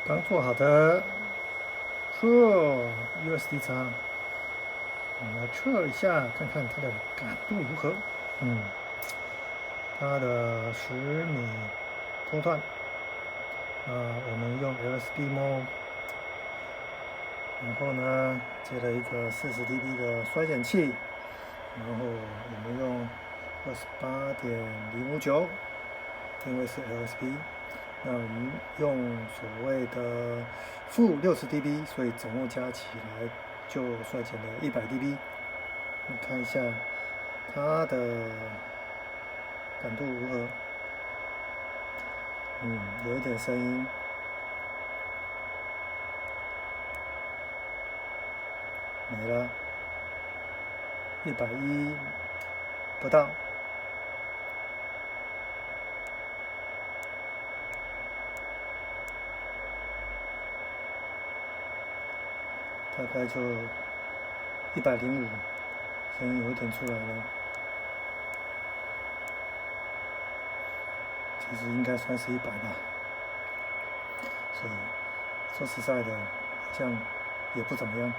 刚做好的测 USD 叉，我们来测一下，看看它的感度如何。它的10米拖断，我们用 USB mode，然后呢接了一个40dB 的衰减器，然后我们用28.059，因为是 LSB。那我们用所谓的负60dB，所以总共加起来就衰减了100dB。你看一下它的感度如何？有一点声音，没了，110不到。大概就105，声音有一点出来了。其实应该算是100吧。所以说实在的，好像也不怎么样。